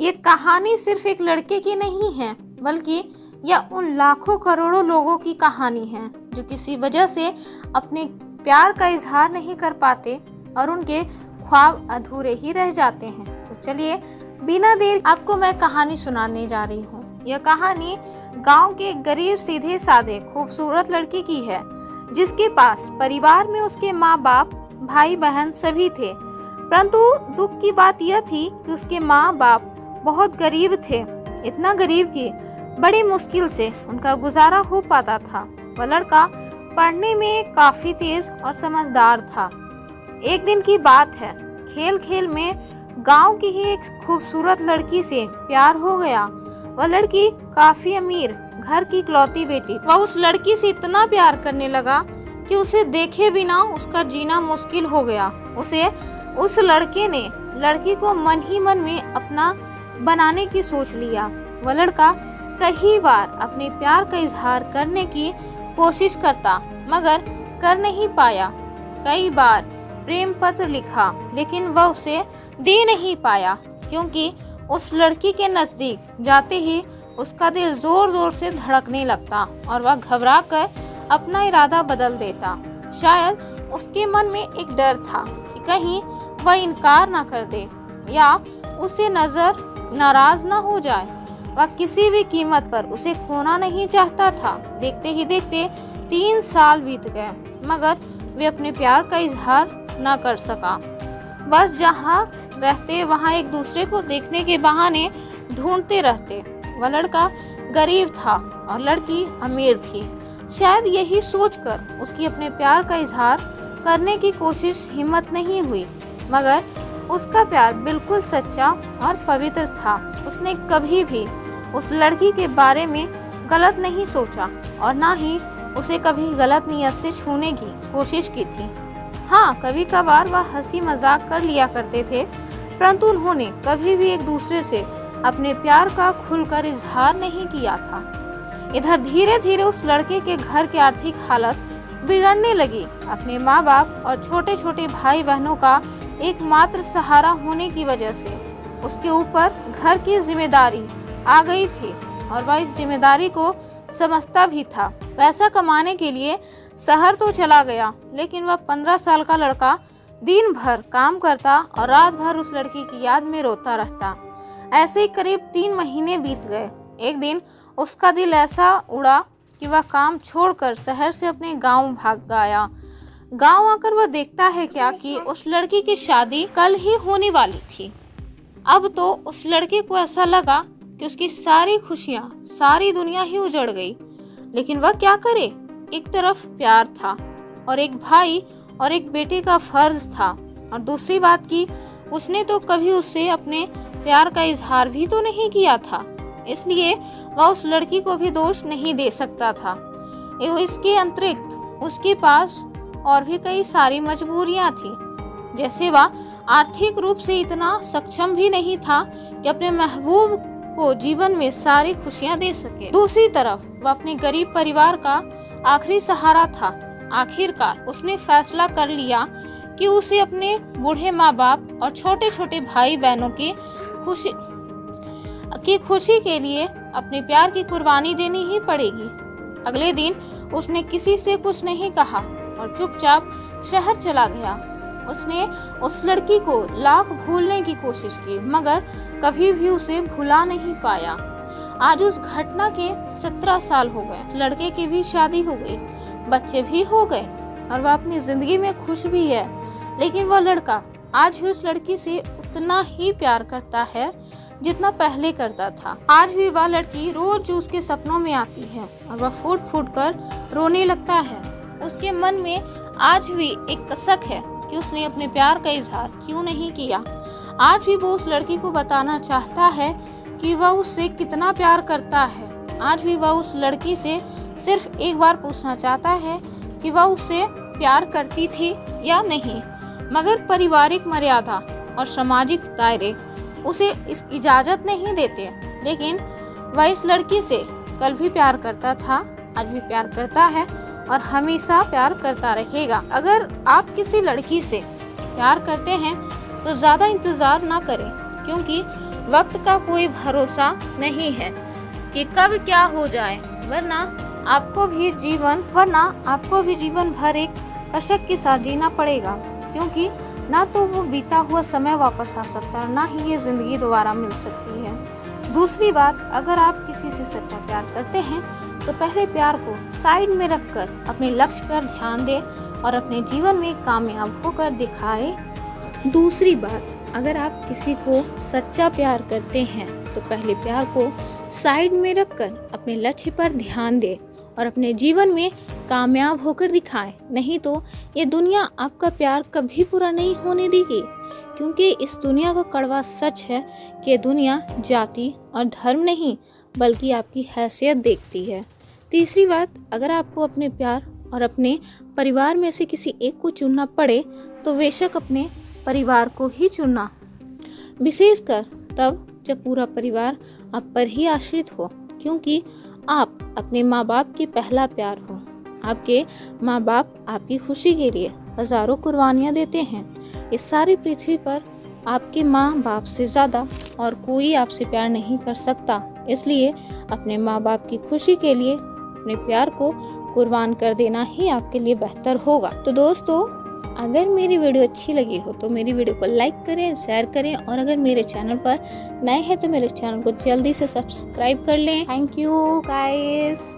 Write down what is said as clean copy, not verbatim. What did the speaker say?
ये कहानी सिर्फ एक लड़के की नहीं है, बल्कि यह उन लाखों करोड़ों लोगों की कहानी है जो किसी वजह से अपने प्यार का इजहार नहीं कर पाते और उनके ख्वाब अधूरे ही रह जाते हैं। तो चलिए बिना देर आपको मैं कहानी सुनाने जा रही हूँ। यह कहानी गांव के गरीब सीधे साधे खूबसूरत लड़की की है, जिसके पास परिवार में उसके माँ बाप, भाई बहन सभी थे। परंतु दुख की बात यह थी कि उसके माँ बाप बहुत गरीब थे, इतना गरीब कि बड़ी मुश्किल से उनका गुजारा हो पाता था। वह लड़का पढ़ने में काफी तेज और समझदार था। एक दिन की बात है, खेल खेल में गांव की ही एक खूबसूरत लड़की से प्यार हो गया। वह लड़की काफी अमीर घर की इकलौती बेटी। वह उस लड़की से इतना प्यार करने लगा कि उसे देखे बिना उसका जीना मुश्किल हो गया। उस लड़के ने लड़की को मन ही मन में अपना बनाने की सोच लिया। वह लड़का कई बार अपने प्यार का इजहार करने की कोशिश करता, मगर कर नहीं पाया। कई बार प्रेम पत्र लिखा, लेकिन वह उसे दे नहीं पाया, क्योंकि उस लड़की के नजदीक जाते ही उसका दिल जोर जोर से धड़कने लगता और वह घबरा कर अपना इरादा बदल देता। शायद उसके मन में एक डर था कि कहीं वह इनकार ना कर दे या उसे नजर नाराज ना हो जाए। वह किसी भी कीमत पर उसे खोना नहीं चाहता था। देखते ही देखते 3 साल बीत गए, मगर वे अपने प्यार का इजहार ना कर सका। बस जहाँ रहते वहाँ एक दूसरे को देखने के बहाने ढूंढते रहते। वह लड़का गरीब था और लड़की अमीर थी। शायद यही सोचकर उसकी अपने प्यार का इजहार करने की कोशिश हिम्मत नहीं हुई, मगर उसका प्यार बिल्कुल सच्चा और पवित्र था। उसने कभी भी उस लड़की के बारे में गलत नहीं सोचा और ना ही उसे कभी गलत नियत से छूने की कोशिश की थी। हाँ, कभी कभार वह हंसी मजाक कर लिया करते थे, परंतु उन्होंने कभी भी एक दूसरे से अपने प्यार का खुलकर इजहार नहीं किया था। इधर धीरे धीरे उस लड़के के घर की आर्थिक हालत बिगड़ने लगी। अपने माँ बाप और छोटे छोटे भाई बहनों का एकमात्र सहारा होने की वजह से उसके ऊपर घर की जिम्मेदारी आ गई थी और वह इस जिम्मेदारी को समझता भी था। पैसा कमाने के लिए शहर तो चला गया, लेकिन वह 15 साल का लड़का दिन भर काम करता और रात भर उस लड़की की याद में रोता रहता। ऐसे ही करीब 3 महीने बीत गए। एक दिन उसका दिल ऐसा उड़ा कि वह काम छोड़कर शहर से अपने गांव भाग गया। गांव आकर वह देखता है क्या कि उस लड़की की शादी कल ही होने वाली थी। अब तो उस लड़के को ऐसा लगा कि उसकी सारी खुशियां, सारी दुनिया ही उजड़ गई। लेकिन वह क्या करे? एक तरफ प्यार था और एक भाई और एक बेटे का फर्ज था, और दूसरी बात की उसने तो कभी उससे अपने प्यार का इजहार भी तो नहीं किया था, इसलिए वह उस लड़की को भी दोष नहीं दे सकता था। इसके अतिरिक्त उसके पास और भी कई सारी मजबूरियां थी, जैसे वह आर्थिक रूप से इतना सक्षम भी नहीं था कि अपने महबूब को जीवन में सारी खुशियां दे सके। दूसरी तरफ वह अपने गरीब परिवार का आखिरी सहारा था। आखिरकार उसने फैसला कर लिया कि उसे अपने बूढ़े माँ बाप और छोटे छोटे भाई बहनों की खुशी के लिए अपने प्यार की कुर्बानी देनी ही पड़ेगी। अगले दिन उसने किसी से कुछ नहीं कहा और चुपचाप शहर चला गया। उसने उस लड़की को लाख भूलने की कोशिश की, मगर कभी भी उसे भुला नहीं पाया। आज उस घटना के 17 साल हो गए। लड़के की भी शादी हो गई, बच्चे भी हो गए और वह अपनी जिंदगी में खुश भी है। लेकिन वह लड़का आज भी उस लड़की से उतना ही प्यार करता है जितना पहले करता था। आज भी वह लड़की रोज उसके सपनों में आती है और वह फूट फूट कर रोने लगता है। उसके मन में आज भी एक कसक है कि उसने अपने प्यार का इजहार क्यों नहीं किया। आज भी वो उस लड़की को बताना चाहता है कि वह उससे कितना प्यार करता है। आज भी वह उस लड़की से सिर्फ एक बार पूछना चाहता है कि वह उससे प्यार करती थी या नहीं, मगर पारिवारिक मर्यादा और सामाजिक दायरे उसे इस इजाजत नहीं देते। लेकिन वह इस लड़की से कल भी प्यार करता था, आज भी प्यार करता है और हमेशा प्यार करता रहेगा। अगर आप किसी लड़की से प्यार करते हैं तो ज़्यादा इंतज़ार ना करें, क्योंकि वक्त का कोई भरोसा नहीं है कि कब क्या हो जाए, वरना आपको भी जीवन भर एक अशक के साथ जीना पड़ेगा, क्योंकि ना तो वो बीता हुआ समय वापस आ सकता है, ना ही ये जिंदगी दोबारा मिल सकती है। दूसरी बात, अगर आप किसी से सच्चा प्यार करते हैं तो पहले प्यार को साइड में रखकर अपने लक्ष्य पर ध्यान दें और अपने जीवन में कामयाब होकर दिखाए। दूसरी बात, अगर आप किसी को सच्चा प्यार करते हैं तो पहले प्यार को साइड में रखकर अपने लक्ष्य पर ध्यान दें और अपने जीवन में कामयाब होकर दिखाएं। नहीं तो ये दुनिया आपका प्यार कभी पूरा नहीं होने देगी, क्योंकि इस दुनिया का कड़वा सच है कि दुनिया जाति और धर्म नहीं बल्कि आपकी हैसियत देखती है। तीसरी बात, अगर आपको अपने प्यार और अपने परिवार में से किसी एक को चुनना पड़े तो बेशक अपने परिवार को ही चुनना, विशेषकर तब जब पूरा परिवार आप पर ही आश्रित हो, क्योंकि आप अपने माँ बाप की पहला प्यार हो। आपके माँ बाप आपकी खुशी के लिए हजारों कुर्बानियाँ देते हैं। इस सारी पृथ्वी पर आपके माँ बाप से ज़्यादा और कोई आपसे प्यार नहीं कर सकता, इसलिए अपने माँ बाप की खुशी के लिए अपने प्यार को कुर्बान कर देना ही आपके लिए बेहतर होगा। तो दोस्तों, अगर मेरी वीडियो अच्छी लगी हो तो मेरी वीडियो को लाइक करें, शेयर करें और अगर मेरे चैनल पर नए हैं तो मेरे चैनल को जल्दी से सब्सक्राइब कर लें। Thank you guys.